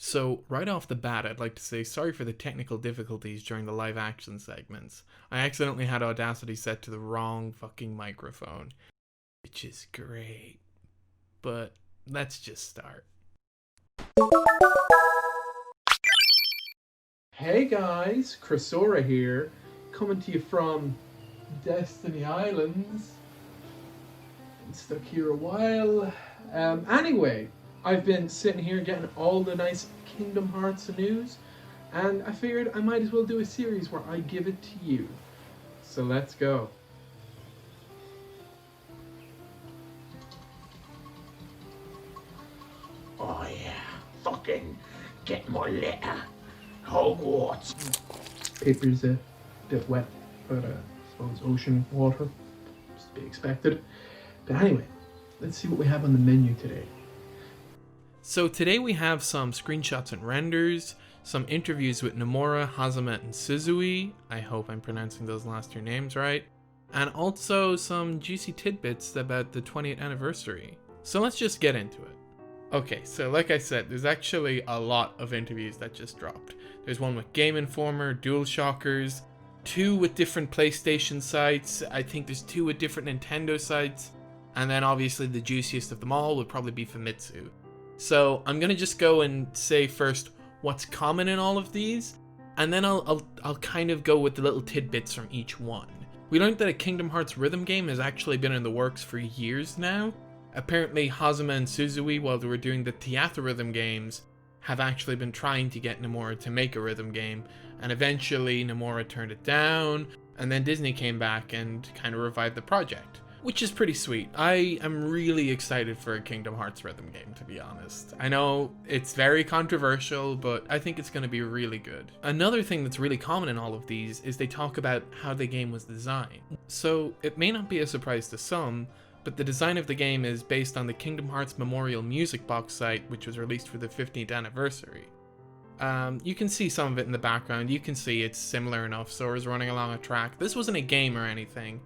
So, right off the bat, I'd like to say sorry for the technical difficulties during the live action segments. I accidentally had Audacity set to the wrong fucking microphone, which is great. But let's just start. Hey guys, Chrysora here, coming to you from Destiny Islands. Been stuck here a while. Anyway, I've been sitting here getting all the nice Kingdom Hearts news, and I figured I might as well do a series where I give it to you. So let's go. Oh yeah, fucking get my letter. Hogwarts. Paper's a bit wet, but I suppose ocean water, just to be expected. But anyway, let's see what we have on the menu today. So today we have some screenshots and renders, some interviews with Nomura, Hazama, and Suzui. I hope I'm pronouncing those last two names right. And also some juicy tidbits about the 20th anniversary. So let's just get into it. Okay, so like I said, there's actually a lot of interviews that just dropped. There's one with Game Informer, DualShockers, two with different PlayStation sites, I think there's two with different Nintendo sites, and then obviously the juiciest of them all would probably be Famitsu. So I'm gonna just go and say first what's common in all of these, and then I'll kind of go with the little tidbits from each one. We learned that a Kingdom Hearts rhythm game has actually been in the works for years now. Apparently Hazama and Suzui, while they were doing the Theater rhythm games, have actually been trying to get Nomura to make a rhythm game, and eventually Nomura turned it down, and then Disney came back and kind of revived the project, which is pretty sweet. I am really excited for a Kingdom Hearts rhythm game, to be honest. I know it's very controversial, but I think it's going to be really good. Another thing that's really common in all of these is they talk about how the game was designed. So it may not be a surprise to some, but the design of the game is based on the Kingdom Hearts Memorial Music Box site, which was released for the 15th anniversary. You can see some of it in the background. You can see it's similar enough. Sora's running along a track. This wasn't a game or anything.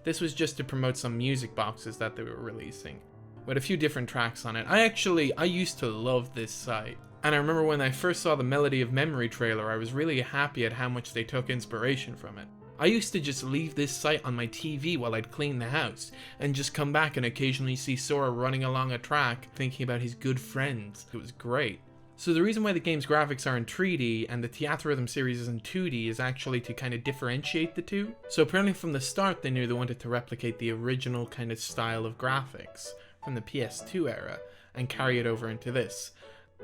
This was just to promote some music boxes that they were releasing, with a few different tracks on it. I used to love this site. And I remember when I first saw the Melody of Memory trailer, I was really happy at how much they took inspiration from it. I used to just leave this site on my TV while I'd clean the house, and just come back and occasionally see Sora running along a track, thinking about his good friends. It was great. So the reason why the game's graphics are in 3D and the Theater Rhythm series is in 2D is actually to kind of differentiate the two. So apparently from the start they knew they wanted to replicate the original kind of style of graphics from the PS2 era and carry it over into this.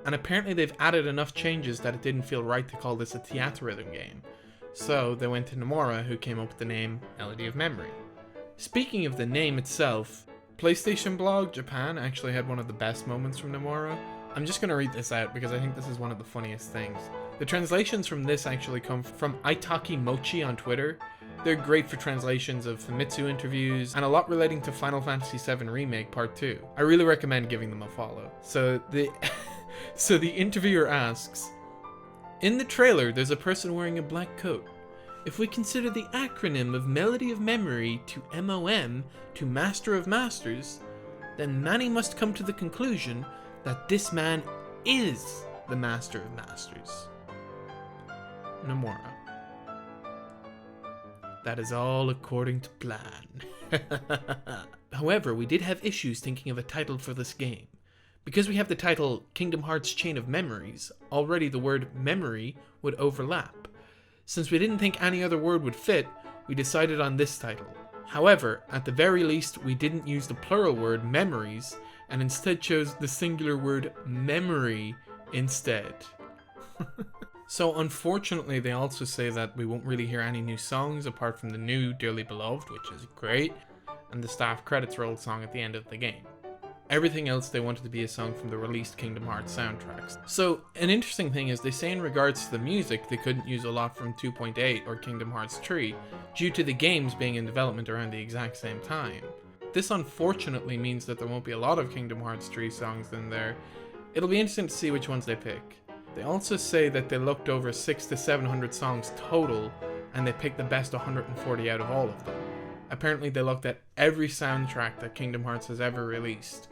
And apparently they've added enough changes that it didn't feel right to call this a Theater Rhythm game. So they went to Nomura, who came up with the name Melody of Memory. Speaking of the name itself, PlayStation Blog Japan actually had one of the best moments from Nomura. I'm just going to read this out because I think this is one of the funniest things. The translations from this actually come from Itaki Mochi on Twitter. They're great for translations of Famitsu interviews and a lot relating to Final Fantasy VII Remake Part 2. I really recommend giving them a follow. So the interviewer asks, in the trailer, there's a person wearing a black coat. If we consider the acronym of Melody of Memory to MOM to Master of Masters, then many must come to the conclusion that this man is the Master of Masters. Nomura. That is all according to plan. However, we did have issues thinking of a title for this game. Because we have the title Kingdom Hearts Chain of Memories, already the word memory would overlap. Since we didn't think any other word would fit, we decided on this title. However, at the very least, we didn't use the plural word memories, and instead chose the singular word memory instead. So unfortunately, they also say that we won't really hear any new songs apart from the new Dearly Beloved, which is great, and the staff credits roll song at the end of the game. Everything else they wanted to be a song from the released Kingdom Hearts soundtracks. So an interesting thing is they say in regards to the music they couldn't use a lot from 2.8 or Kingdom Hearts 3 due to the games being in development around the exact same time. This unfortunately means that there won't be a lot of Kingdom Hearts 3 songs in there. It'll be interesting to see which ones they pick. They also say that they looked over 600 to 700 songs total and they picked the best 140 out of all of them. Apparently they looked at every soundtrack that Kingdom Hearts has ever released.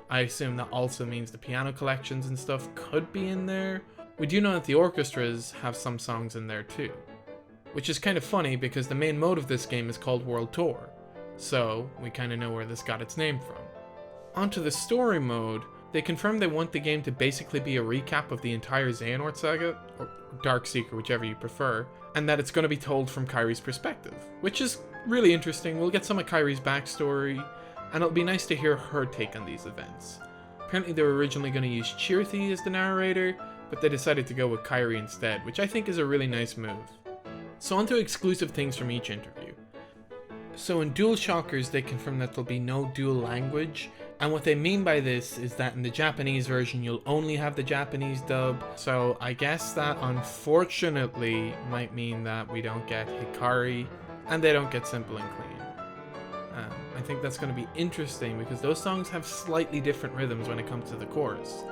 I assume that also means the piano collections and stuff could be in there. We do know that the orchestras have some songs in there too, which is kind of funny because the main mode of this game is called World Tour, so we kind of know where this got its name from. Onto the story mode, they confirmed they want the game to basically be a recap of the entire Xehanort saga, or Darkseeker, whichever you prefer, and that it's going to be told from Kairi's perspective, which is really interesting. We'll get some of Kairi's backstory, and it'll be nice to hear her take on these events. Apparently they were originally going to use Chirithy as the narrator, but they decided to go with Kairi instead, which I think is a really nice move. So onto exclusive things from each interview. So in DualShockers, they confirmed that there'll be no dual language, and what they mean by this is that in the Japanese version you'll only have the Japanese dub, so I guess that unfortunately might mean that we don't get Hikari, and they don't get Simple and Clean. I think that's going to be interesting because those songs have slightly different rhythms when it comes to the chorus.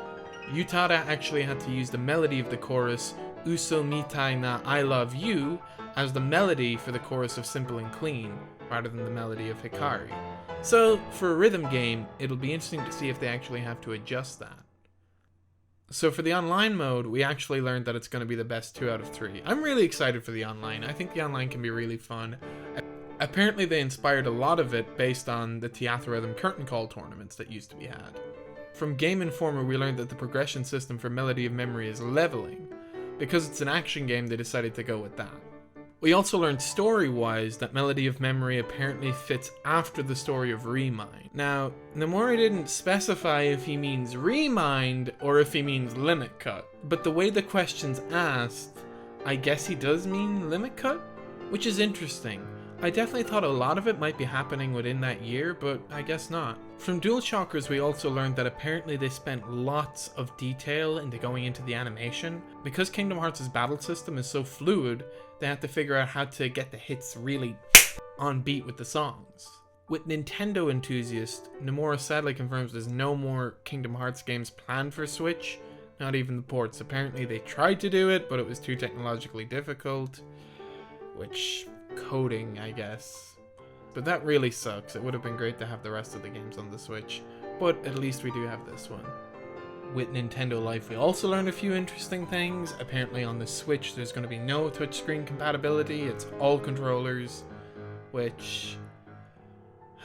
Utada actually had to use the melody of the chorus, Uso Mitai na I Love You, as the melody for the chorus of Simple and Clean, rather than the melody of Hikari. So, for a rhythm game, it'll be interesting to see if they actually have to adjust that. So for the online mode, we actually learned that it's going to be the best 2 out of 3. I'm really excited for the online. I think the online can be really fun. Apparently they inspired a lot of it based on the Theatrhythm Curtain Call tournaments that used to be had. From Game Informer, we learned that the progression system for Melody of Memory is leveling. Because it's an action game, they decided to go with that. We also learned story-wise that Melody of Memory apparently fits after the story of Remind. Now, Nomura didn't specify if he means Remind or if he means Limit Cut, but the way the question's asked, I guess he does mean Limit Cut, which is interesting. I definitely thought a lot of it might be happening within that year, but I guess not. From DualShockers, we also learned that apparently they spent lots of detail into going into the animation. Because Kingdom Hearts' battle system is so fluid, they had to figure out how to get the hits really on beat with the songs. With Nintendo enthusiasts, Nomura sadly confirms there's no more Kingdom Hearts games planned for Switch, not even the ports. Apparently they tried to do it, but it was too technologically difficult, which... coding, I guess. But that really sucks. It would have been great to have the rest of the games on the Switch, but at least we do have this one. With Nintendo Life, we also learned a few interesting things. Apparently on the Switch, there's going to be no touchscreen compatibility. It's all controllers, which...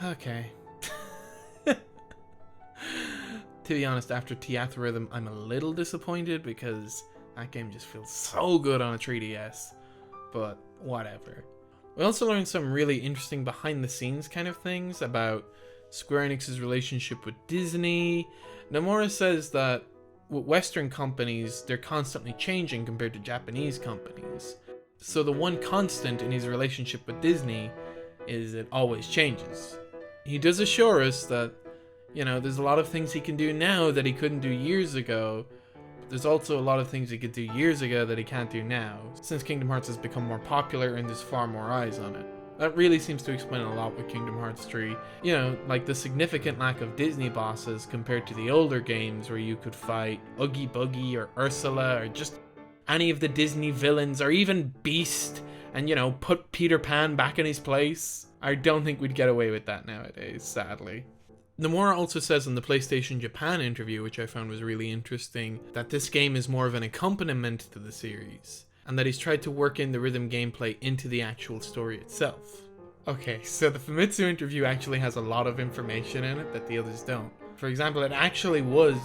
okay. To be honest, after Theatrhythm, I'm a little disappointed because that game just feels so good on a 3DS, but whatever. We also learned some really interesting behind-the-scenes kind of things about Square Enix's relationship with Disney. Nomura says that with Western companies, they're constantly changing compared to Japanese companies. So the one constant in his relationship with Disney is it always changes. He does assure us that, you know, there's a lot of things he can do now that he couldn't do years ago. There's also a lot of things he could do years ago that he can't do now, since Kingdom Hearts has become more popular and there's far more eyes on it. That really seems to explain a lot with Kingdom Hearts 3. You know, like the significant lack of Disney bosses compared to the older games where you could fight Oogie Boogie or Ursula or just any of the Disney villains or even Beast and, you know, put Peter Pan back in his place. I don't think we'd get away with that nowadays, sadly. Nomura also says in the PlayStation Japan interview, which I found was really interesting, that this game is more of an accompaniment to the series, and that he's tried to work in the rhythm gameplay into the actual story itself. Okay, so the Famitsu interview actually has a lot of information in it that the others don't. For example, it actually was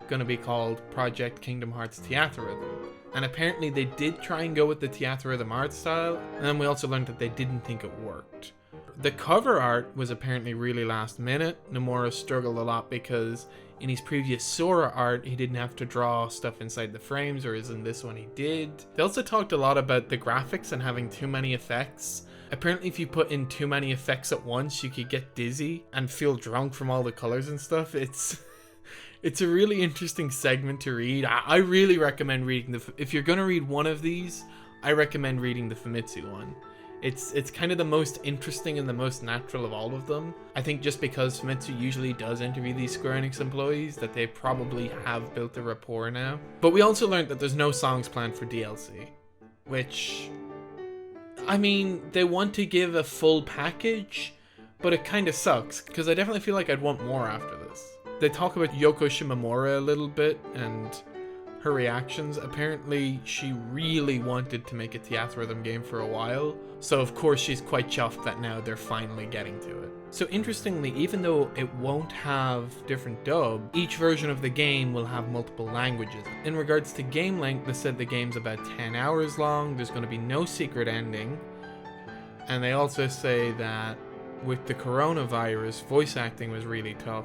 going to be called Project Kingdom Hearts Theatrhythm, and apparently they did try and go with the Theatrhythm art style, and then we also learned that they didn't think it worked. The cover art was apparently really last minute. Nomura struggled a lot because in his previous Sora art, he didn't have to draw stuff inside the frames, whereas in this one he did. They also talked a lot about the graphics and having too many effects. Apparently if you put in too many effects at once, you could get dizzy and feel drunk from all the colors and stuff. It's a really interesting segment to read. I really recommend reading if you're going to read one of these, I recommend reading the Famitsu one. It's kind of the most interesting and the most natural of all of them. I think just because Famitsu usually does interview these Square Enix employees, that they probably have built a rapport now. But we also learned that there's no songs planned for DLC, which, I mean, they want to give a full package, but it kind of sucks, because I definitely feel like I'd want more after this. They talk about Yoko Shimomura a little bit and her reactions. Apparently, she really wanted to make a Theatrhythm game for a while, so of course she's quite chuffed that now they're finally getting to it. So interestingly, even though it won't have different dub, each version of the game will have multiple languages. In regards to game length, they said the game's about 10 hours long, there's going to be no secret ending, and they also say that with the coronavirus, voice acting was really tough,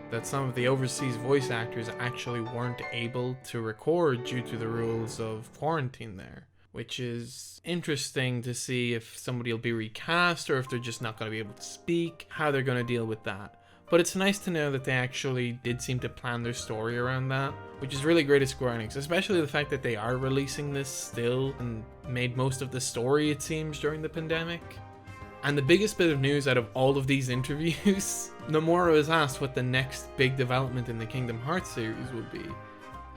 that some of the overseas voice actors actually weren't able to record due to the rules of quarantine there, which is interesting to see if somebody will be recast or if they're just not going to be able to speak, how they're going to deal with that. But it's nice to know that they actually did seem to plan their story around that, which is really great at Square Enix, especially the fact that they are releasing this still and made most of the story, it seems, during the pandemic. And the biggest bit of news out of all of these interviews, Nomura was asked what the next big development in the Kingdom Hearts series will be.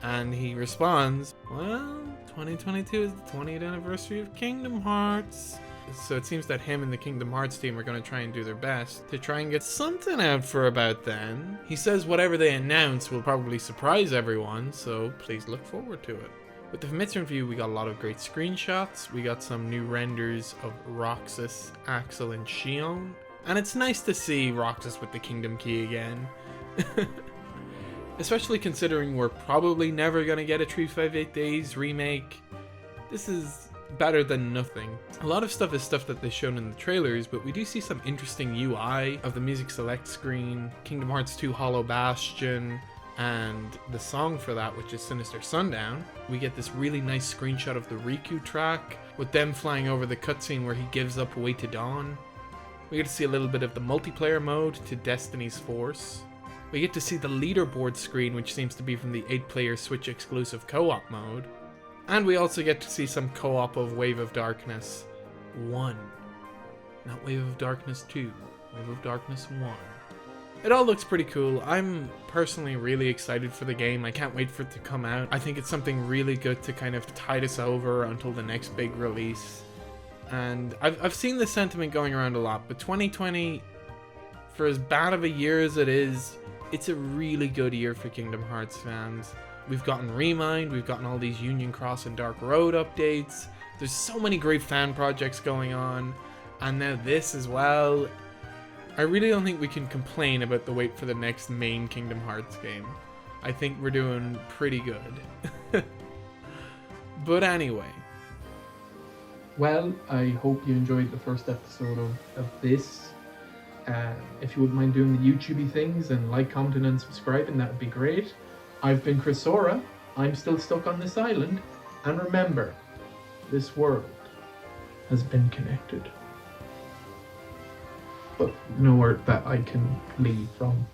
And he responds, well, 2022 is the 20th anniversary of Kingdom Hearts. So it seems that him and the Kingdom Hearts team are going to try and do their best to try and get something out for about then. He says whatever they announce will probably surprise everyone, so please look forward to it. With the Famitsu review, we got a lot of great screenshots, we got some new renders of Roxas, Axel, and Xion, and it's nice to see Roxas with the Kingdom Key again. Especially considering we're probably never gonna get a 358 Days remake. This is better than nothing. A lot of stuff is stuff that they showed in the trailers, but we do see some interesting UI of the music select screen, Kingdom Hearts 2 Hollow Bastion, and the song for that, which is Sinister Sundown. We get this really nice screenshot of the Riku track with them flying over the cutscene where he gives up Way to Dawn. We get to see a little bit of the multiplayer mode to Destiny's Force. We get to see the leaderboard screen, which seems to be from the 8-player Switch exclusive co-op mode. And we also get to see some co-op of Wave of Darkness 1. Not Wave of Darkness 2, Wave of Darkness 1. It all looks pretty cool. I'm personally really excited for the game. I can't wait for it to come out. I think it's something really good to kind of tide us over until the next big release. And I've seen the sentiment going around a lot, but 2020, for as bad of a year as it is, it's a really good year for Kingdom Hearts fans. We've gotten Remind, we've gotten all these Union Cross and Dark Road updates. There's so many great fan projects going on, and now this as well. I really don't think we can complain about the wait for the next main Kingdom Hearts game. I think we're doing pretty good. But anyway. Well, I hope you enjoyed the first episode of this. If you wouldn't mind doing the YouTubey things and like, commenting, and subscribing, that would be great. I've been Chris Sora. I'm still stuck on this island. And remember, this world has been connected. But nowhere that I can leave from.